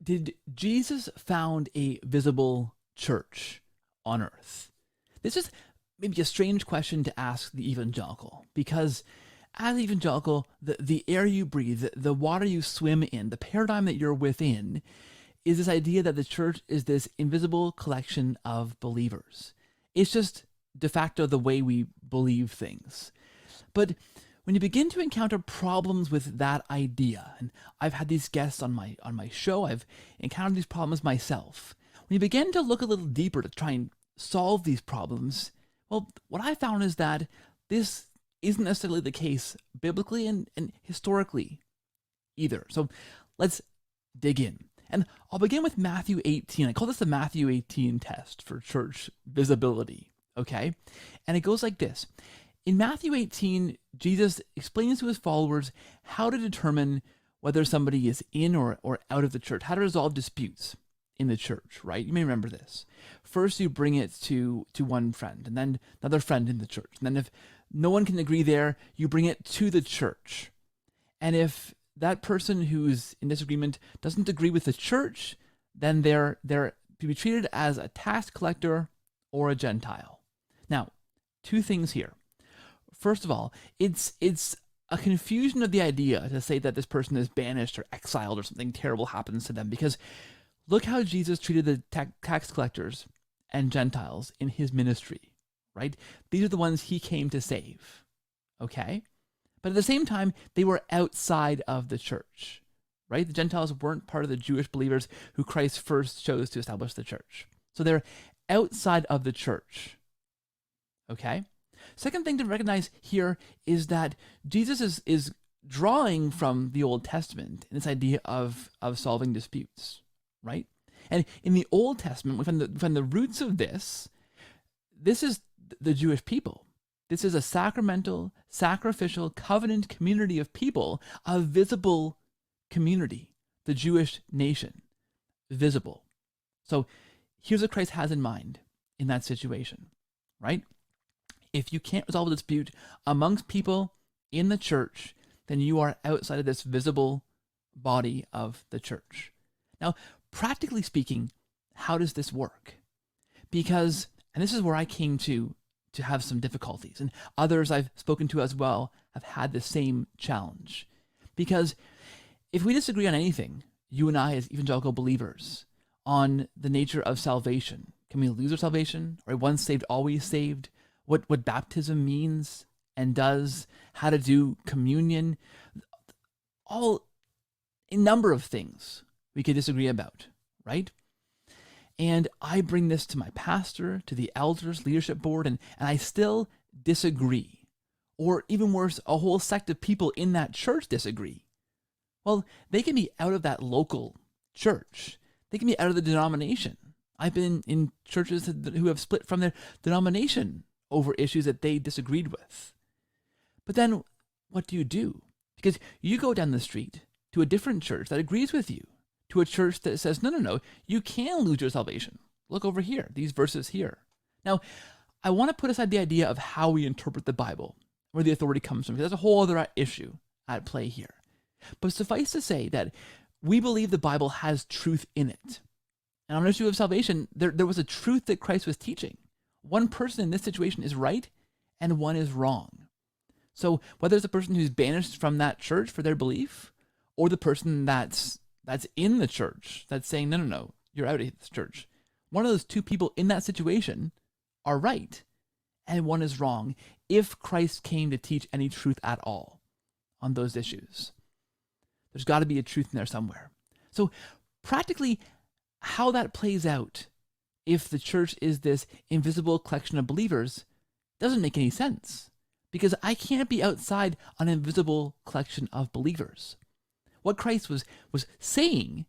Did Jesus found a visible church on earth? This is maybe a strange question to ask the evangelical, because as evangelical, the air you breathe, the water you swim in, the paradigm that you're within is this idea that the church is this invisible collection of believers. It's just de facto the way we believe things. But when you begin to encounter problems with that idea, and I've had these guests on my show, I've encountered these problems myself. When you begin to look a little deeper to try and solve these problems, well, what I found is that this isn't necessarily the case biblically and historically either. So let's dig in. And I'll begin with Matthew 18. I call this the Matthew 18 test for church visibility, okay? And it goes like this. In Matthew 18, Jesus explains to his followers how to determine whether somebody is in or out of the church, how to resolve disputes in the church, right? You may remember this. First, you bring it to one friend, and then another friend in the church. And then if no one can agree there, you bring it to the church. And if that person who's in disagreement doesn't agree with the church, then they're to be treated as a tax collector or a Gentile. Now, two things here. First of all, it's a confusion of the idea to say that this person is banished or exiled or something terrible happens to them, because look how Jesus treated the tax collectors and Gentiles in his ministry, right? These are the ones he came to save, okay? But at the same time, they were outside of the church, right? The Gentiles weren't part of the Jewish believers who Christ first chose to establish the church. So they're outside of the church, okay? Second thing to recognize here is that Jesus is drawing from the Old Testament in this idea of solving disputes, right? And in the Old Testament, we find the roots of this. This is the Jewish people. This is a sacramental, sacrificial, covenant community of people, a visible community, the Jewish nation, visible. So here's what Christ has in mind in that situation, right? If you can't resolve a dispute amongst people in the church, then you are outside of this visible body of the church. Now, practically speaking, how does this work? Because, and this is where I came to have some difficulties, and others I've spoken to as well have had the same challenge. Because if we disagree on anything, you and I as evangelical believers, on the nature of salvation, can we lose our salvation? Are we once saved, always saved? What baptism means and does, how to do communion, a number of things we could disagree about, right? And I bring this to my pastor, to the elders, leadership board, and I still disagree. Or even worse, a whole sect of people in that church disagree. Well, they can be out of that local church. They can be out of the denomination. I've been in churches who have split from their denomination over issues that they disagreed with. But then what do? Because you go down the street to a different church that agrees with you, to a church that says, no, you can lose your salvation. Look over here, these verses here. Now, I want to put aside the idea of how we interpret the Bible, where the authority comes from, because that's a whole other issue at play here. But suffice to say that we believe the Bible has truth in it. And on the issue of salvation, there was a truth that Christ was teaching. One person in this situation is right, and one is wrong. So whether it's a person who's banished from that church for their belief, or the person that's in the church that's saying, no, you're out of this church. One of those two people in that situation are right, and one is wrong, if Christ came to teach any truth at all on those issues. There's got to be a truth in there somewhere. So practically, how that plays out, if the church is this invisible collection of believers, doesn't make any sense, because I can't be outside an invisible collection of believers. What Christ was saying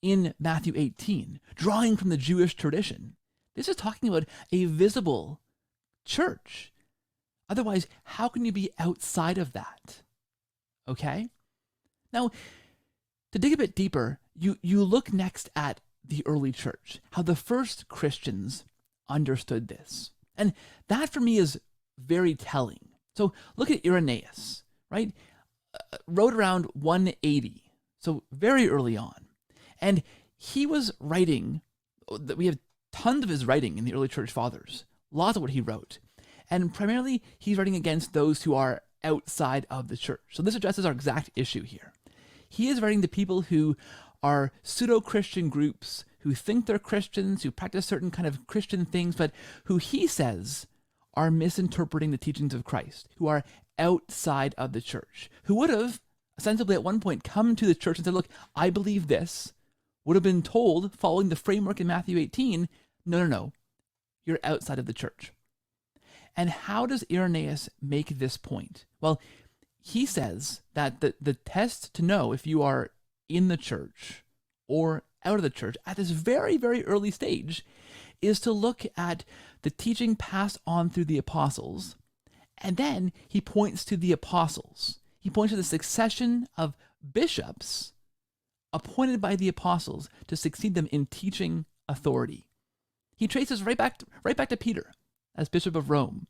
in Matthew 18, drawing from the Jewish tradition, this is talking about a visible church. Otherwise, how can you be outside of that? Okay? Now, to dig a bit deeper, you look next at the early church, how the first Christians understood this. And that for me is very telling. So look at Irenaeus, right? Wrote around 180, so very early on. And he was writing, we have tons of his writing in the early church fathers, lots of what he wrote. And primarily, he's writing against those who are outside of the church. So this addresses our exact issue here. He is writing to people who are pseudo-Christian groups, who think they're Christians, who practice certain kind of Christian things, but who he says are misinterpreting the teachings of Christ, who are outside of the church, who would have ostensibly at one point come to the church and said, look, I believe this, would have been told, following the framework in Matthew 18, no, you're outside of the church. And how does Irenaeus make this point? Well, he says that the test to know if you are in the church or out of the church at this very, very early stage is to look at the teaching passed on through the apostles. And then he points to the apostles. He points to the succession of bishops appointed by the apostles to succeed them in teaching authority. He traces right back to Peter as Bishop of Rome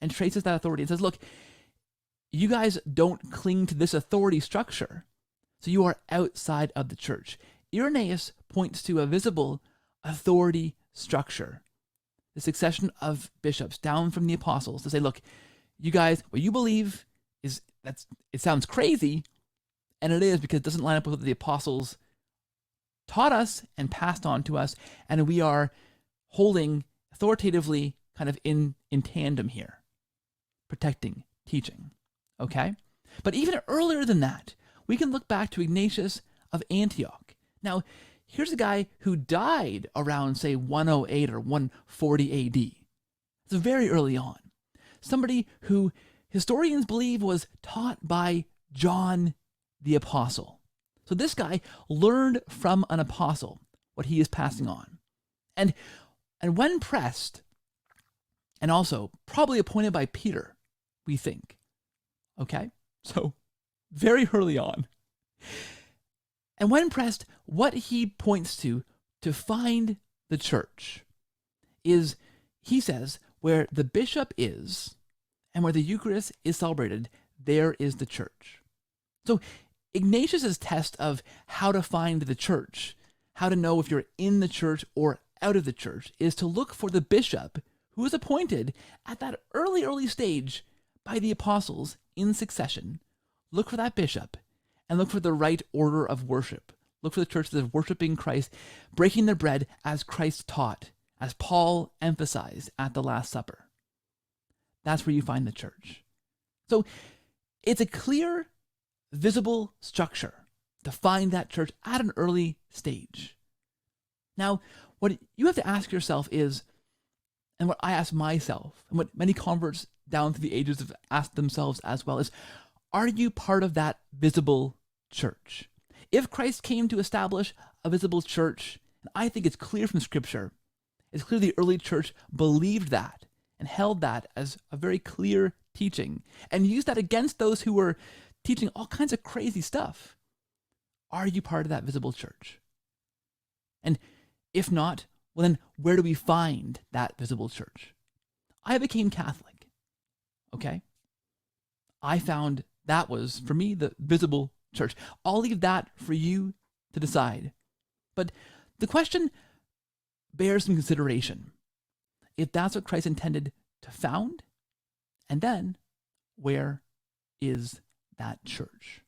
and traces that authority and says, look, you guys don't cling to this authority structure, so you are outside of the church. Irenaeus points to a visible authority structure, the succession of bishops down from the apostles to say, look, you guys, what you believe it sounds crazy, and it is because it doesn't line up with what the apostles taught us and passed on to us, and we are holding authoritatively kind of in tandem here, protecting, teaching, okay? But even earlier than that, we can look back to Ignatius of Antioch. Now, here's a guy who died around, say, 108 or 140 AD. It's very early on. Somebody who historians believe was taught by John the Apostle. So this guy learned from an apostle what he is passing on. And when pressed, and also probably appointed by Peter, we think. Okay? So very early on. And when pressed, what he points to find the church is, he says, where the bishop is and where the Eucharist is celebrated, there is the church. So Ignatius's test of how to find the church, how to know if you're in the church or out of the church, is to look for the bishop who was appointed at that early stage by the apostles in succession. Look for that bishop and look for the right order of worship. Look for the church that is worshiping Christ, breaking the bread as Christ taught, as Paul emphasized at the Last Supper. That's where you find the church. So it's a clear, visible structure to find that church at an early stage. Now, what you have to ask yourself is, and what I ask myself, and what many converts down through the ages have asked themselves as well, is, are you part of that visible church? If Christ came to establish a visible church, and I think it's clear from Scripture, it's clear the early church believed that and held that as a very clear teaching and used that against those who were teaching all kinds of crazy stuff. Are you part of that visible church? And if not, well then, where do we find that visible church? I became Catholic, okay? I found that was, for me, the visible church. I'll leave that for you to decide. But the question bears some consideration. If that's what Christ intended to found, and then where is that church?